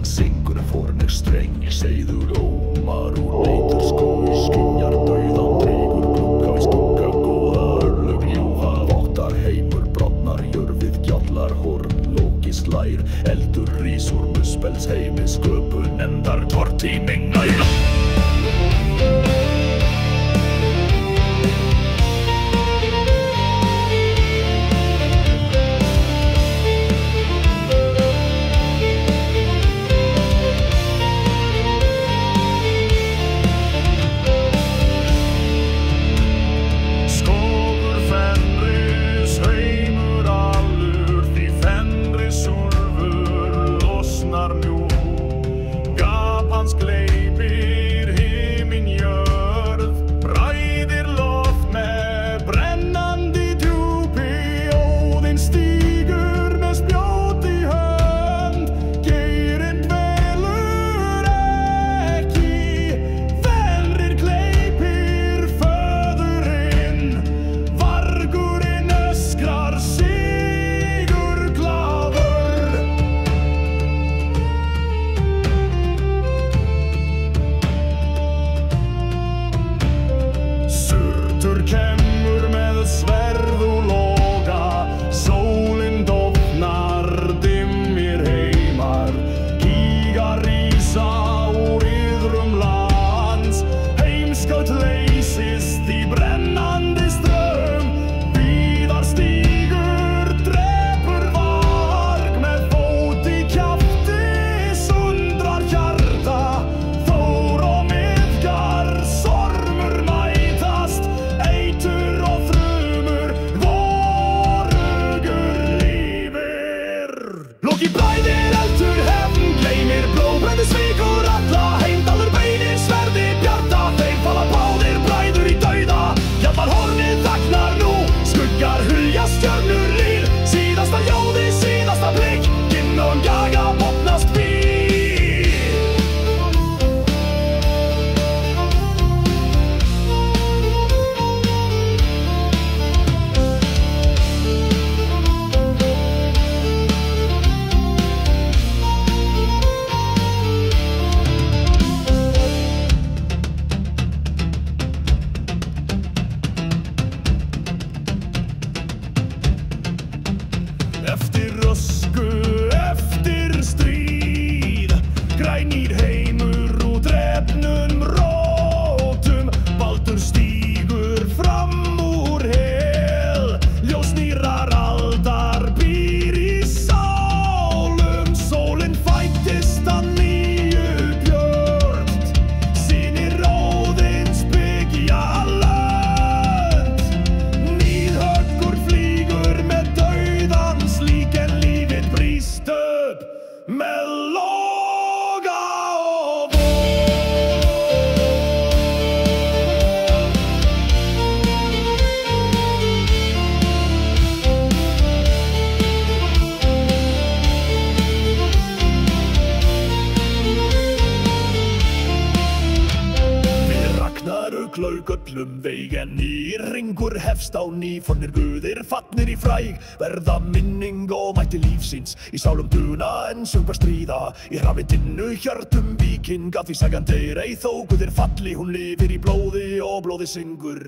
hann syngur fornir streng. Seiður ómar úr beitur skói, skynjar dauðan, dreigur glugga í skugga, góða örlög ljúfa. Vottar heimur, brotnar jörfið, gjallar horn, Loki slær, eldur rís úr muspels heimi, sköpun endar tortíminga í kemur með sverð og loga, sólin dofnar, dimmir heimar, gígar rísa úr iðrum lands, heimskaut leysist í brennandi ström, víðar stígur, drepur varg, með fót í kjafti, sundrar hjarta, Þór og Miðgar, stormur mætast, eitur og þrumur, vorugur lífir. Loki blæðir eldur hefn, gleymir blóðbrenni svíkur alla, Heimdallur beinir sverði bjarta, þeir falla báðir bræður í dauða. Gjallar hornið þagnar nú, skuggar hulja stjörnur lír, síðasta ljóði, síðasta blikk, Ginnung jaga botnast býr. Eftir ösku, eftir stríð, grænir heimur úr drefnum rótum, Baldur stígur fram úr hel, ljós nýrrar aldar býr í sálum, sólin fæddist að nýju björt, synir Óðins byggja lönd, Níðhöggur flýgur með dauðans lík, en lífið brýst upp með loga og von. Við Ragnarök lauk öllum veig, en nýr hringur hefst á ný, fornir guðir fallnir í fræg, verða minning og mætti lífsins, í sálum duna en söngvar stríða, í hrafindinnu hjörtum víkinga, því sagan deyr ei þó guðir falli, hún lifir í blóði og blóði syngur.